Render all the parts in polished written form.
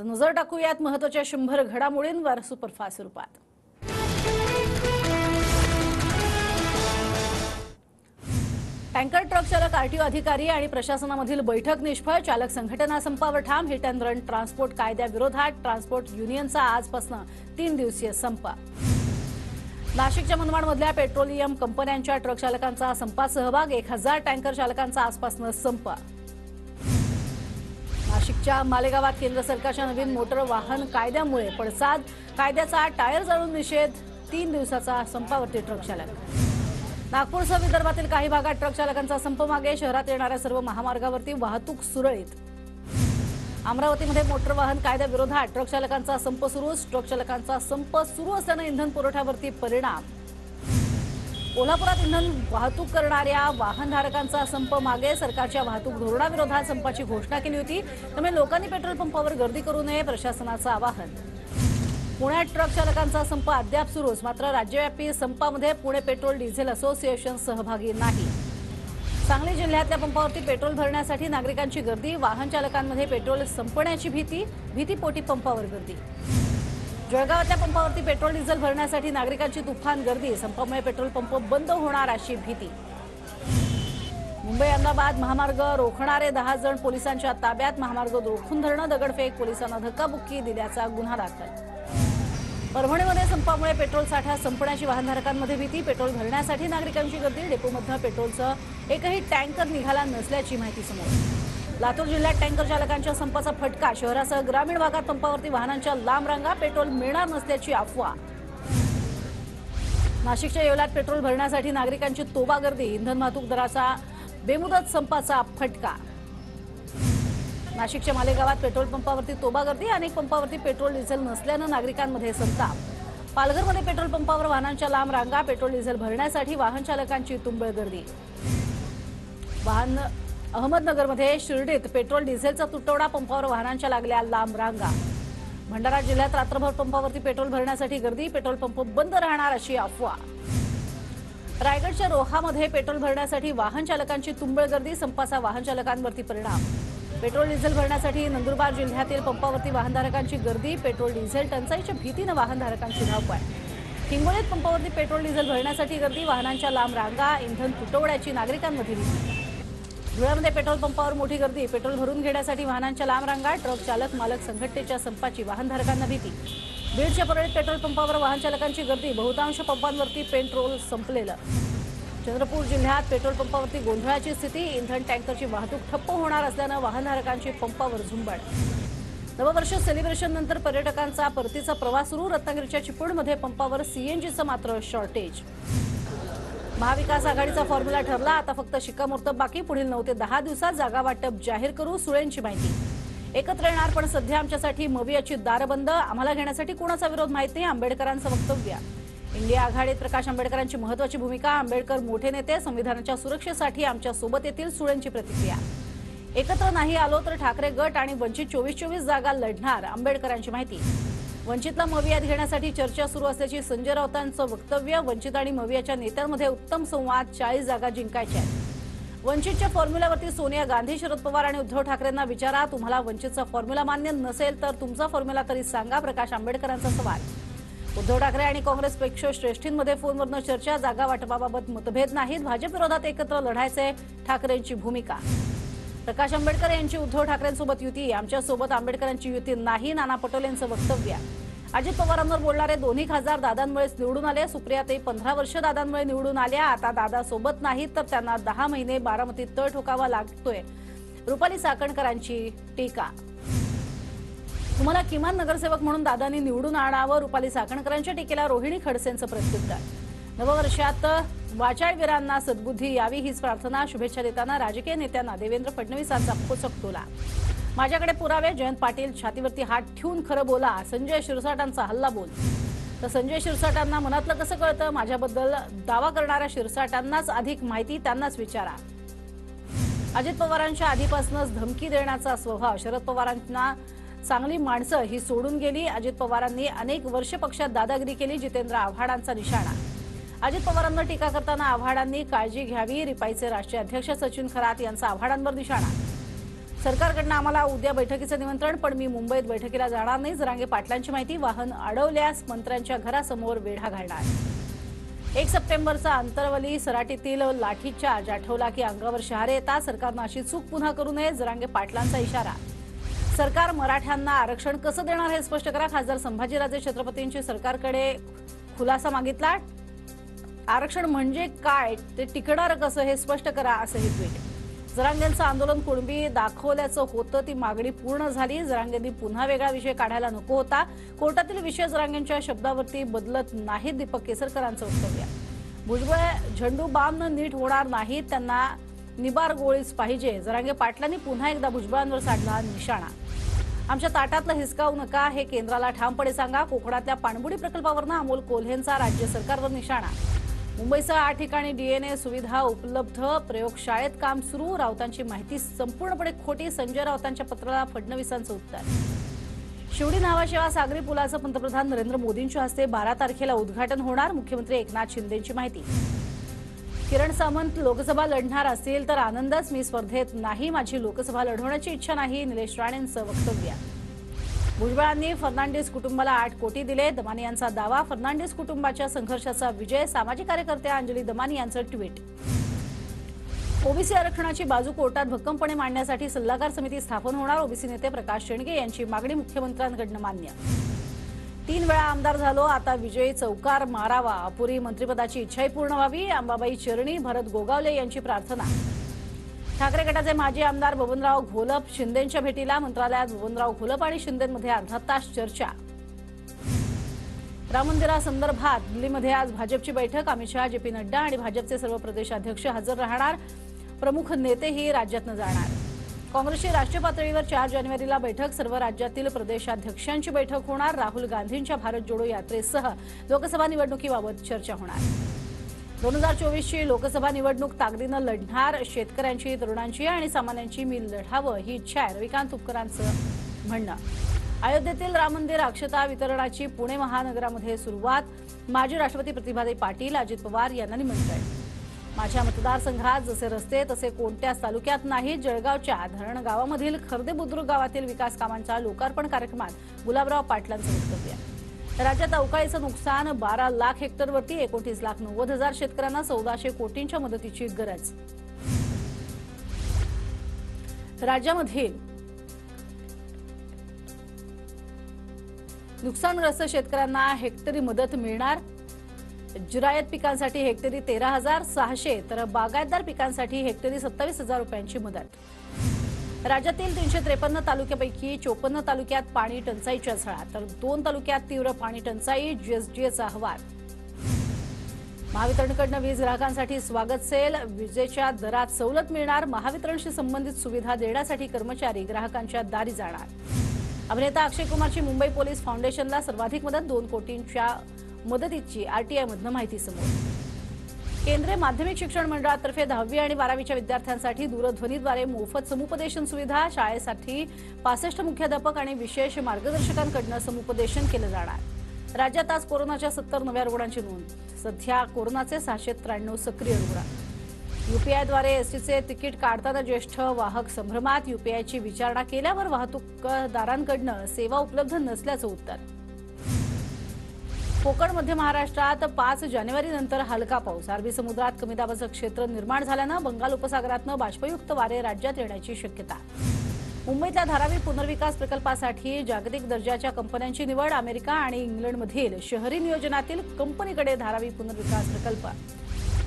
नजर टाकूयात महत्त्वाच्या 100 घडामोडींवर सुपरफास्ट रूपात। टँकर ट्रक चालक आरटीओ अधिकारी आणि प्रशासनामधील बैठक निष्फळ, चालक संघटना संपावर ठाम। हिट अँड रन ट्रान्सपोर्ट कायद्याविरोधात ट्रान्सपोर्ट युनियनचा आजपासून 3 दिवसीय संप। नाशिकच्या मनमाडमधल्या पेट्रोलियम कंपन्यांच्या ट्रक चालकांचा संपात सहभाग, 1000 टँकर चालकांचा आजपासून संप। नाशिकच्या मालेगावात केंद्र सरकारच्या नवीन मोटर वाहन कायद्यामुळे पडसाद, कायद्याचा टायर जाळून निषेध, 3 दिवसाचा संपावरती ट्रक चालक। नागपूरसह विदर्भातील काही भागात ट्रक चालकांचा संप मागे, शहरात येणाऱ्या सर्व महामार्गावरती वाहतूक सुरळीत। अमरावतीमध्ये मोटर वाहन कायद्याविरोधात ट्रक चालकांचा संप सुरू, ट्रक चालकांचा संप सुरू असल्याने इंधन पुरवठ्यावरती परिणाम। कोल्हापुरात इंधन वाहतूक करणाऱ्या वाहनधारकांचा संप मागे, सरकारच्या वाहतूक धोरणाविरोधात संपाची घोषणा केली होती, त्यामुळे लोकांनी पेट्रोल पंपावर गर्दी करू नये, प्रशासनाचं आवाहन। पुण्यात ट्रक चालकांचा संप अद्याप सुरूच, मात्र राज्यव्यापी संपामध्ये पुणे पेट्रोल डिझेल असोसिएशन सहभागी नाही। सांगली जिल्ह्यातल्या पंपावरती पेट्रोल भरण्यासाठी नागरिकांची गर्दी, वाहन चालकांमध्ये पेट्रोल संपण्याची भीतीपोटी पंपावर गर्दी। जळगावातल्या पंपावरती पेट्रोल डिझेल भरण्यासाठी नागरिकांची तुफान गर्दी, संपामुळे पेट्रोल पंप बंद होणार अशी भीती। मुंबई अहमदाबाद महामार्ग रोखणारे 10 जण पोलिसांच्या ताब्यात, महामार्ग रोखून धरणं, दगडफेक, पोलिसांना धक्काबुक्की दिल्याचा गुन्हा दाखल। परभणीमध्ये संपामुळे पेट्रोल साठा संपण्याची वाहनधारकांमध्ये भीती, पेट्रोल भरण्यासाठी नागरिकांची गर्दी, डेपोमधून पेट्रोलचं एकही टँकर निघाला नसल्याची माहिती समोर। लातूर जिल्ह्यात टँकर चालकांच्या संपाचा फटका, शहरासह ग्रामीण भागात पंपावरती वाहनांच्या लांब रांगा, पेट्रोल मिळणार नसल्याची अफवा। नाशिकच्या येवल्यात पेट्रोल भरण्यासाठी नागरिकांची तोबा गर्दी, इंधन वाहतूक दराचा बेमुदत संपाचा फटका। नाशिकच्या मालेगावात पेट्रोल पंपावरती तोबा गर्दी, अनेक पंपावरती पेट्रोल डिझेल नसल्यानं नागरिकांमध्ये संताप। पालघरमध्ये पेट्रोल पंपावर वाहनांच्या लांब रांगा, पेट्रोल डिझेल भरण्यासाठी वाहन चालकांची तुंबळ गर्दी। अहमदनगरमध्ये शिर्डीत पेट्रोल डिझेलचा तुटवडा, पंपावर वाहनांच्या लागल्या लांब रांगा। भंडारा जिल्ह्यात रात्रभर पंपावरती पेट्रोल भरण्यासाठी गर्दी, पेट्रोल पंप बंद राहणार अशी अफवा। रायगडच्या रोहामध्ये पेट्रोल भरण्यासाठी वाहन चालकांची तुंबळ गर्दी, संपाचा वाहन चालकांवरती परिणाम। पेट्रोल डिझेल भरण्यासाठी नंदुरबार जिल्ह्यातील पंपावरती वाहनधारकांची गर्दी, पेट्रोल डिझेल टंचाईच्या भीतीनं वाहनधारकांची धावपळ। हिंगोलीत पंपावरती पेट्रोल डिझेल भरण्यासाठी गर्दी, वाहनांच्या लांब रांगा, इंधन तुटवड्याची नागरिकांमध्ये भीती। धुळ्यामध्ये पेट्रोल पंपावर मोठी गर्दी, पेट्रोल भरून घेण्यासाठी वाहनांच्या लांब रांगा, ट्रक चालक मालक संघटनेच्या संपाची वाहनधारकांना भीती। बीडच्या परळीत पेट्रोल पंपावर वाहन चालकांची गर्दी, बहुतांश पंपांवरती पेट्रोल संपलेलं। चंद्रपूर जिल्ह्यात पेट्रोल पंपावरती गोंधळाची स्थिती, इंधन टँकरची वाहतूक ठप्प होणार असल्यानं वाहनधारकांची पंपावर झुंबड। नववर्ष सेलिब्रेशन नंतर पर्यटकांचा परतीचा प्रवास सुरू, रत्नागिरीच्या चिपळूणमध्ये पंपावर सीएनजीचं मात्र शॉर्टेज। महाविकास आघाडीचा फॉर्म्युला ठरला, आता फक्त शिक्कामोर्तब बाकी, पुढील 9 ते 10 दिवसात जागा वाटप जाहीर करू, सुळेंची माहिती। एकत्र येणार पण सध्या आमच्यासाठी मवियाची दारं बंद, आम्हाला घेण्यासाठी कोणाचा विरोध माहित नाही, आंबेडकरांचं वक्तव्य। इंडिया आघाडीत प्रकाश आंबेडकरांची महत्त्वाची भूमिका, आंबेडकर मोठे नेते, संविधानाच्या सुरक्षेसाठी आमच्या सोबत येतील, सुळेंची प्रतिक्रिया। एकत्र नाही आलो तर ठाकरे गट आणि वंचित 24 जागा लढणार, आंबेडकरांची माहिती। वंचितला मवियात घेण्यासाठी चर्चा सुरू असल्याची संजय राऊतांचं वक्तव्य, वंचित आणि मवियाच्या नेत्यांमध्ये उत्तम संवाद, 40 जागा जिंकायच्या आहेत। वंचितच्या फॉर्म्युल्यावरती सोनिया गांधी, शरद पवार आणि उद्धव ठाकरेंना विचारा, तुम्हाला वंचितचा फॉर्म्युला मान्य नसेल तर तुमचा फॉर्म्युला तरी सांगा, प्रकाश आंबेडकरांचा सवाल। उद्धव ठाकरे आणि काँग्रेसपेक्षा श्रेष्ठींमध्ये फोनवरनं चर्चा, जागा वाटपाबाबत मतभेद नाहीत, भाजप विरोधात एकत्र लढायचे, ठाकरेंची भूमिका। प्रकाश आंबेडकर यांची उद्धव ठाकरेंसोबत युती, आमच्यासोबत आंबेडकरांची युती नाही, नाना पटोलेंचं वक्तव्य। अजित पवारांवर बोलणारे दोन्ही खासदार दादांमुळेच निवडून आले, सुप्रियाताई 15 वर्ष दादांमुळे निवडून आल्या, आता दादा सोबत नाहीत तर त्यांना 10 महिने बारामतीत तळ ठोकावा लागतोय, रुपाली चाकणकरांची टीका। तुम्हाला किमान नगरसेवक म्हणून दादांनी निवडून आणावं, रुपाली चाकणकरांच्या टीकेला रोहिणी खडसेंचं प्रत्युत्तर। नववर्षात वाचाळवीरांना सद्बुद्धी यावी हीच प्रार्थना, शुभेच्छा देताना राजकीय नेत्यांना देवेंद्र फडणवीसांचा पोचक टोला। माझ्याकडे पुरावे, जयंत पाटील छातीवरती हात ठेवून खरं बोला, संजय शिरसाटांचा हल्ला बोल। तर संजय शिरसाटांना मनातलं कसं कळतं, माझ्याबद्दल दावा करणाऱ्या शिरसाटांनाच अधिक माहिती त्यांनाच विचारा। अजित पवारांच्या आधीपासूनच धमकी देण्याचा स्वभाव, शरद पवारांना चांगली माणसं ही सोडून गेली, अजित पवारांनी अनेक वर्ष पक्षात दादागिरी केली, जितेंद्र आव्हाडांचा निशाणा। अजित पवारांवर टीका करताना आव्हाडांनी काळजी घ्यावी, रिपाईचे राष्ट्रीय अध्यक्ष सचिन खरात यांचा आव्हाडांवर निशाणा। सरकारकडनं आम्हाला उद्या बैठकीचं निमंत्रण, पण मी मुंबईत बैठकीला जाणार नाही. जरांगे पाटलांची माहिती. वाहन अडवल्यास मंत्र्यांच्या घरासमोर वेढा घालणार. 1 सप्टेंबरचा अंतरवली सराटीतील लाठीचार्ज आठवला की अंगावर शहारे येतात. सरकारनं अशी चूक पुन्हा करू नये. जरांगे पाटलांचा इशारा. सरकार मराठ्यांना आरक्षण कसं देणार हे स्पष्ट करा. खासदार संभाजीराजे छत्रपतींची सरकारकडे खुलासा मागितला. आरक्षण म्हणजे काय, ते टिकणार कसं हे स्पष्ट करा, असंही ट्विट. जरांगेंचं आंदोलन कुणबी दाखवल्याचं होतं, ती मागणी पूर्ण झाली. जरांगेंनी पुन्हा वेगळा विषय काढायला नको होता. कोर्टातील विषय जरांगेंच्या शब्दावरती बदलत नाहीत. दीपक केसरकरांचं वक्तव्य. भुजबळ झेंडू बामनं नीट होणार नाहीत, त्यांना निबार गोळीच पाहिजे. जरांगे पाटलांनी पुन्हा एकदा भुजबळांवर साधला निशाणा. आमच्या ताटातलं हिसकावू नका, हे केंद्राला ठामपणे सांगा. कोकणातल्या पाणबुडी प्रकल्पावरनं अमोल कोल्हेंचा राज्य सरकारवर निशाणा. मुंबईसह 8 ठिकाणी डीएनए सुविधा उपलब्ध, प्रयोगशाळेत काम सुरू. राऊतांची माहिती संपूर्णपणे खोटी. संजय राऊतांच्या पत्राला फडणवीसांचं उत्तर. शिवडी नावाशिवा सागरी पुलाचं पंतप्रधान नरेंद्र मोदींच्या हस्ते 12 तारखेला उद्घाटन होणार. मुख्यमंत्री एकनाथ शिंदेंची माहिती. किरण सामंत लोकसभा लढणार असतील तर आनंदच, मी स्पर्धेत नाही, माझी लोकसभा लढवण्याची इच्छा नाही. निलेश राणेंचं वक्तव्य. भुजबळांनी फर्नांडिस कुटुंबाला 8 कोटी दिले. दमानी यांचा दावा. फर्नांडिस कुटुंबाच्या संघर्षाचा विजय. सामाजिक कार्यकर्त्या अंजली दमानी यांचं ट्विट. ओबीसी आरक्षणाची बाजू कोर्टात भक्कमपणे मांडण्यासाठी सल्लागार समिती स्थापन होणार. ओबीसी नेते प्रकाश शेंडगे यांची मागणी मुख्यमंत्र्यांकडून मान्य. 3 वेळा आमदार झालो, आता विजयी चौकार मारावा. अपुरी मंत्रिपदाची इच्छाही पूर्ण व्हावी. अंबाबाई चरणी भरत गोगावले यांची प्रार्थना. ठाकरे गटाचे माजी आमदार बबनराव घोलप शिंदेंच्या भेटीला. मंत्रालयात बबनराव घोलप आणि शिंदेंमध्ये अर्धा तास चर्चा. राम मंदिरासंदर्भात दिल्लीमध्ये आज भाजपची बैठक. अमित शहा, जेपी नड्डा आणि भाजपचे सर्व प्रदेशाध्यक्ष हजर राहणार. प्रमुख नेतेही राज्यातनं जाणार. काँग्रेसची राष्ट्रीय पातळीवर 4 जानेवारीला बैठक. सर्व राज्यातील प्रदेशाध्यक्षांची बैठक होणार. राहुल गांधींच्या भारत जोडो यात्रेसह लोकसभा निवडणुकीबाबत चर्चा होणार. 2024ची लोकसभा निवडणूक ताकदीनं लढणार. शेतकऱ्यांची, तरुणांची आणि सामान्यांची मी लढावं ही इच्छा आहे, रविकांत तुपकरांचं म्हणणं. अयोध्येतील राम मंदिर अक्षता वितरणाची पुणे महानगरामध्ये सुरुवात. माजी राष्ट्रपती प्रतिभाताई पाटील, अजित पवार यांना निमंत्रण. माझ्या मतदारसंघात जसे रस्ते तसे कोणत्याच तालुक्यात नाही. जळगावच्या धरण गावामधील खर्दे बुद्रुक गावातील विकास कामांच्या लोकार्पण कार्यक्रमात गुलाबराव पाटलांचं वक्तव्य. राज्यात अवकाळीचं नुकसान. 12 लाख हेक्टरवरती 29,90,000 शेतकऱ्यांना 1400 कोटींच्या मदतीची गरज. राज्यामधील नुकसानग्रस्त शेतकऱ्यांना हेक्टरी मदत मिळणार. जिरायत पिकांसाठी हेक्टरी 13,600 तर बागायतदार पिकांसाठी हेक्टरी 27,000 रुपयांची मदत. राज्यातील 353 तालुक्यापैकी 54 तालुक्यात पाणी टंचाईच्या झळा, तर 2 तालुक्यात तीव्र पाणी टंचाई. जीएसडीएचा अहवाल. महावितरणकडून वीज ग्राहकांसाठी स्वागत सेल. विजेच्या दरात सवलत मिळणार. महावितरणशी संबंधित सुविधा देण्यासाठी कर्मचारी ग्राहकांच्या दारी जाणार. अभिनेता अक्षय कुमारची मुंबई पोलीस फाउंडेशनला सर्वाधिक मदत. 2 कोटींच्या मदतीची आरटीआयमधनं माहिती समोर. केंद्रीय माध्यमिक शिक्षण मंडळातर्फे 10वी आणि 12वीच्या विद्यार्थ्यांसाठी दूरध्वनीद्वारे मोफत समुपदेशन सुविधा. शाळेसाठी 65 मुख्याध्यापक आणि विशेष मार्गदर्शकांकडून समुपदेशन केलं जाणार. राज्यात आज कोरोनाच्या 70 नव्या रुग्णांची नोंद. सध्या कोरोनाचे 693 सक्रिय रुग्ण. यूपीआयद्वारे एसटीचे तिकीट काढताना ज्येष्ठ वाहक संभ्रमात. यूपीआयची विचारणा केल्यावर वाहतूकदारांकडून सेवा उपलब्ध नसल्याचं उत्तर. कोकण मध्य महाराष्ट्रात 5 जानेवारीनंतर हलका पाऊस. अरबी समुद्रात कमी दाबाचं क्षेत्र निर्माण झाल्यानं बंगाल उपसागरातनं बाष्पयुक्त वारे राज्यात येण्याची शक्यता. मुंबईतल्या धारावी पुनर्विकास प्रकल्पासाठी जागतिक दर्जाच्या कंपन्यांची निवड. अमेरिका आणि इंग्लंडमधील शहरी नियोजनातील कंपनीकडे धारावी पुनर्विकास प्रकल्प.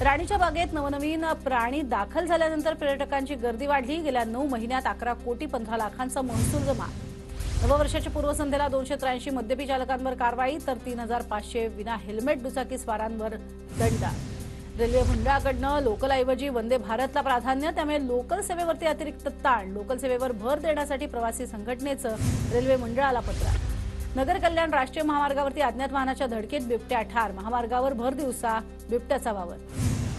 राणीच्या बागेत नवनवीन प्राणी दाखल झाल्यानंतर पर्यटकांची गर्दी वाढली. गेल्या 9 महिन्यात 11 कोटी 15 लाखांचा महसूल जमा. नववर्षाच्या पूर्वसंध्येला 283 मद्यपी चालकांवर कारवाई, तर 3,500 विना हेल्मेट दुचाकी स्वारांवर दंड. रेल्वे मंडळाकडनं लोकलऐवजी वंदे भारतला प्राधान्य, त्यामुळे लोकल सेवेवरती अतिरिक्त ताण. लोकल सेवेवर भर देण्यासाठी प्रवासी संघटनेचं रेल्वे मंडळाला पत्र. नगर कल्याण राष्ट्रीय महामार्गावरती अज्ञात वाहनाच्या धडकेत बिबट्या ठार. महामार्गावर भर दिवसा बिबट्याचा वावर.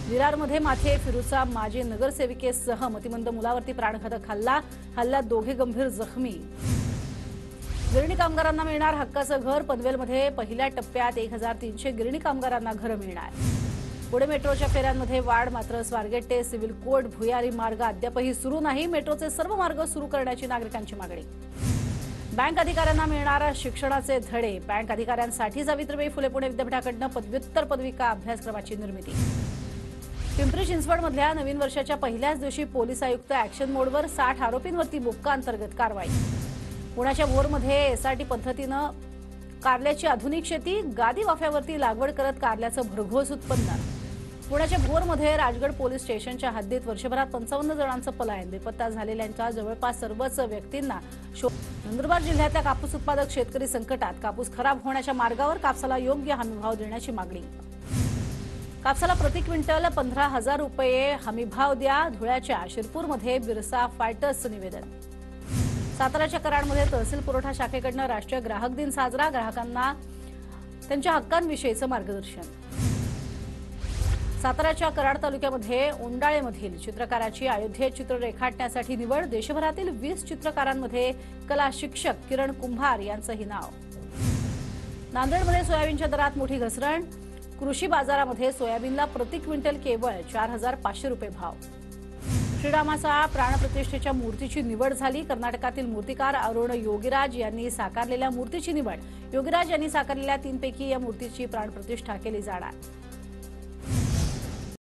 विरारमध्ये माथे फिरूचा माजी नगरसेविकेसह मतिमंद मुलावरती प्राणघातक हल्ला. हल्ल्यात 2 गंभीर जखमी. गिरणी कामगारांना मिळणार हक्काचं घर. पनवेलमध्ये पहिल्या टप्प्यात 1,300 गिरणी कामगारांना घरं मिळणार. पुणे मेट्रोच्या फेऱ्यांमध्ये वाढ, मात्र स्वारगेट ते सिव्हिल कोर्ट भुयारी मार्ग अद्यापही सुरू नाही. मेट्रोचे सर्व मार्ग सुरू करण्याची नागरिकांची मागणी. बँक अधिकाऱ्यांना मिळणार शिक्षणाचे धडे. बँक अधिकाऱ्यांसाठी सावित्रीबाई फुले पुणे विद्यापीठाकडून पदव्युत्तर पदविका अभ्यासक्रमाची निर्मिती. पिंपरी चिंचवडमधल्या नवीन वर्षाच्या पहिल्याच दिवशी पोलीस आयुक्त ऍक्शन मोडवर 60 आरोपींवरती मोक्का अंतर्गत कारवाई. पुण्याच्या भोरमध्ये एसआरटी पद्धतीनं कारल्याची आधुनिक शेती. गादी वाफ्यावरती लागवड करत कारल्याचं भरघोस उत्पन्न. पुण्याच्या भोरमध्ये राजगड पोलीस स्टेशनच्या हद्दीत वर्षभरात 55 जणांचं पलायन. बेपत्ता झालेल्यांच्या जवळपास सर्वच व्यक्तींना नंदुरबार जिल्ह्यातल्या कापूस उत्पादक शेतकरी संकटात. कापूस खराब होण्याच्या मार्गावर. कापसाला योग्य हमीभाव देण्याची मागणी. कापसाला प्रति क्विंटल 15,000 रुपये हमीभाव द्या. धुळ्याच्या शिरपूरमध्ये बिरसा फायटर्सचं निवेदन. साताऱ्याच्या कराडमध्ये तहसील पुरवठा शाखेकडून राष्ट्रीय ग्राहक दिन साजरा. ग्राहकांना त्यांच्या हक्कांविषयीचं मार्गदर्शन. साताऱ्याच्या कराड तालुक्यामध्ये ओंडाळेमधील चित्रकाराची अयोध्येत चित्र रेखाटण्यासाठी निवड. देशभरातील 20 चित्रकारांमध्ये कला शिक्षक किरण कुंभार यांचंही नाव. नांदेडमध्ये सोयाबीनच्या दरात मोठी घसरण. कृषी बाजारामध्ये सोयाबीनला प्रति क्विंटल केवळ 4,500 रुपये भाव. श्रीरामाचा प्राणप्रतिष्ठेच्या मूर्तीची निवड झाली. कर्नाटकातील मूर्तिकार अरुण योगीराज यांनी साकारलेल्या मूर्तीची निवड. योगीराज यांनी साकारलेल्या 3 पैकी या मूर्तीची प्राणप्रतिष्ठा केली जाणार.